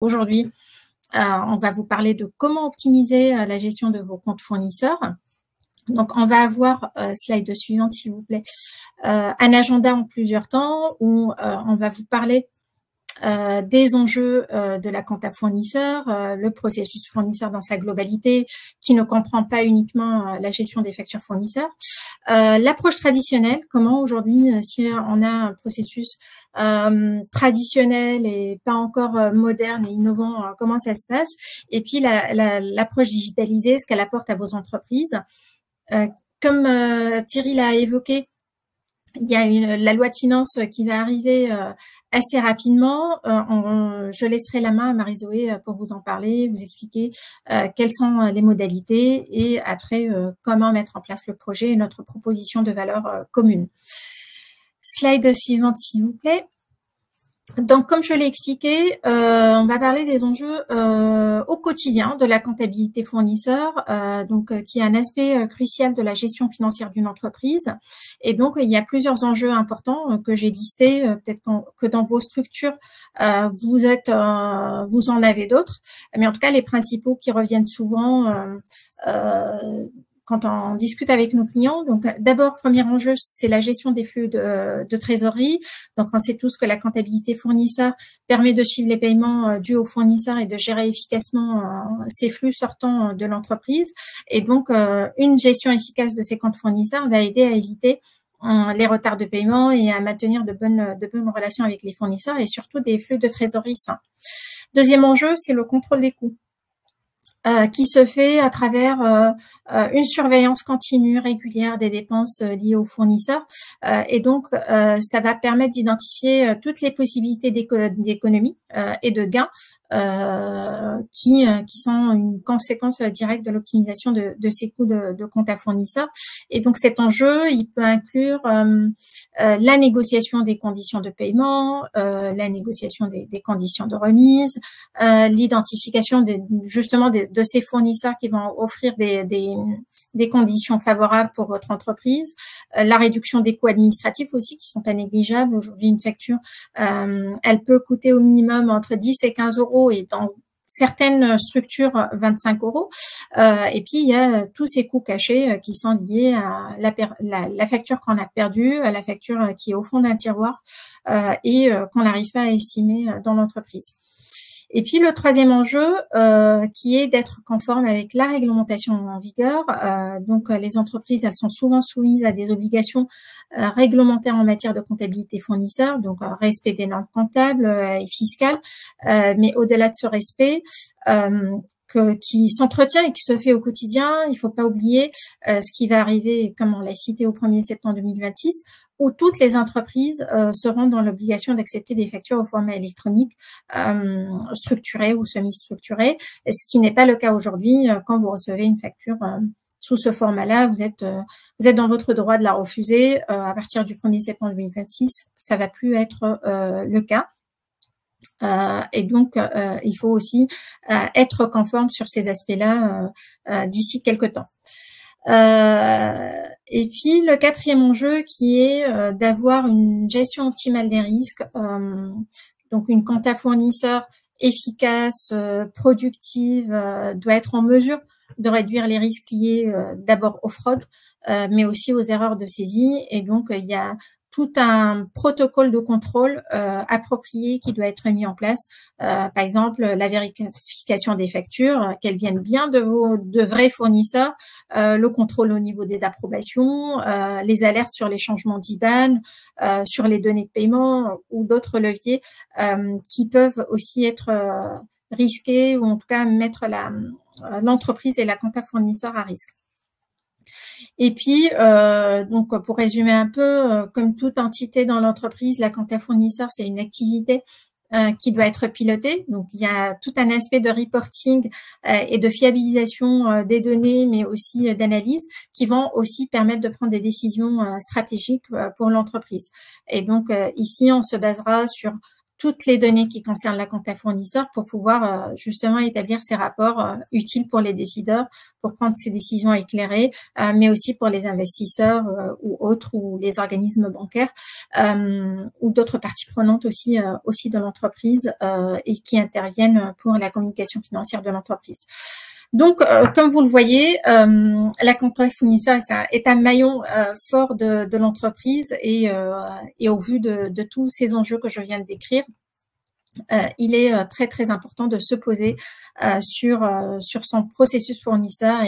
Aujourd'hui, on va vous parler de comment optimiser la gestion de vos comptes fournisseurs. Donc, on va avoir, slide suivante s'il vous plaît, un agenda en plusieurs temps où on va vous parler des enjeux de la compta fournisseur, le processus fournisseur dans sa globalité, qui ne comprend pas uniquement la gestion des factures fournisseurs. L'approche traditionnelle, comment aujourd'hui, si on a un processus traditionnel et pas encore moderne et innovant, comment ça se passe. Et puis l'approche digitalisée, ce qu'elle apporte à vos entreprises. Comme Thierry l'a évoqué, il y a la loi de finances qui va arriver assez rapidement. Je laisserai la main à Marie-Zoé pour vous en parler, vous expliquer quelles sont les modalités et après comment mettre en place le projet et notre proposition de valeur commune. Slide suivante, s'il vous plaît. Donc, comme je l'ai expliqué, on va parler des enjeux au quotidien de la comptabilité fournisseur, qui est un aspect crucial de la gestion financière d'une entreprise. Et donc, il y a plusieurs enjeux importants que j'ai listés. Peut-être que dans vos structures, vous en avez d'autres, mais en tout cas, les principaux qui reviennent souvent quand on discute avec nos clients. Donc, d'abord, premier enjeu, c'est la gestion des flux de trésorerie. Donc, on sait tous que la comptabilité fournisseur permet de suivre les paiements dus aux fournisseurs et de gérer efficacement ces flux sortant de l'entreprise. Et donc, une gestion efficace de ces comptes fournisseurs va aider à éviter les retards de paiement et à maintenir de bonnes relations avec les fournisseurs et surtout des flux de trésorerie sains. Deuxième enjeu, c'est le contrôle des coûts. Qui se fait à travers une surveillance continue, régulière des dépenses liées aux fournisseurs. Et donc, ça va permettre d'identifier toutes les possibilités d'économie et de gains qui sont une conséquence directe de l'optimisation de ces coûts de compte à fournisseurs. Et donc, cet enjeu, il peut inclure la négociation des conditions de paiement, la négociation des conditions de remise, l'identification de ces fournisseurs qui vont offrir des conditions favorables pour votre entreprise, la réduction des coûts administratifs aussi qui sont pas négligeables. Aujourd'hui, une facture, elle peut coûter au minimum entre 10 et 15 euros et dans certaines structures 25 euros. Et puis, il y a tous ces coûts cachés qui sont liés à la facture qu'on a perdue, à la facture qui est au fond d'un tiroir et qu'on n'arrive pas à estimer dans l'entreprise. Et puis le troisième enjeu, qui est d'être conforme avec la réglementation en vigueur. Donc les entreprises, elles sont souvent soumises à des obligations réglementaires en matière de comptabilité fournisseur, donc respect des normes comptables et fiscales. Mais au-delà de ce respect, qui s'entretient et qui se fait au quotidien, il ne faut pas oublier ce qui va arriver, comme on l'a cité au 1er septembre 2026, où toutes les entreprises seront dans l'obligation d'accepter des factures au format électronique structurées ou semi-structurées, ce qui n'est pas le cas aujourd'hui. Quand vous recevez une facture sous ce format-là, vous êtes dans votre droit de la refuser. À partir du 1er septembre 2026, ça va plus être le cas. Et donc, il faut aussi être conforme sur ces aspects-là d'ici quelques temps. Et puis, le quatrième enjeu qui est d'avoir une gestion optimale des risques, donc une compta fournisseur efficace, productive, doit être en mesure de réduire les risques liés d'abord aux fraudes, mais aussi aux erreurs de saisie. Et donc, il y a tout un protocole de contrôle approprié qui doit être mis en place. Par exemple, la vérification des factures, qu'elles viennent bien de vrais fournisseurs, le contrôle au niveau des approbations, les alertes sur les changements d'IBAN, sur les données de paiement ou d'autres leviers qui peuvent aussi être risqués ou en tout cas mettre l'entreprise et la compta fournisseur à risque. Et puis, donc pour résumer un peu, comme toute entité dans l'entreprise, la compta fournisseur, c'est une activité qui doit être pilotée. Donc, il y a tout un aspect de reporting et de fiabilisation des données, mais aussi d'analyse, qui vont aussi permettre de prendre des décisions stratégiques pour l'entreprise. Et donc, ici, on se basera sur toutes les données qui concernent la compta fournisseur pour pouvoir justement établir ces rapports utiles pour les décideurs, pour prendre ces décisions éclairées, mais aussi pour les investisseurs ou autres, ou les organismes bancaires, ou d'autres parties prenantes aussi de l'entreprise et qui interviennent pour la communication financière de l'entreprise. Donc, comme vous le voyez, la compta fournisseur est un maillon fort de l'entreprise et au vu de tous ces enjeux que je viens de décrire, il est très très important de se poser sur son processus fournisseur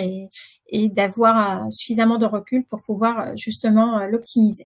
et d'avoir suffisamment de recul pour pouvoir justement l'optimiser.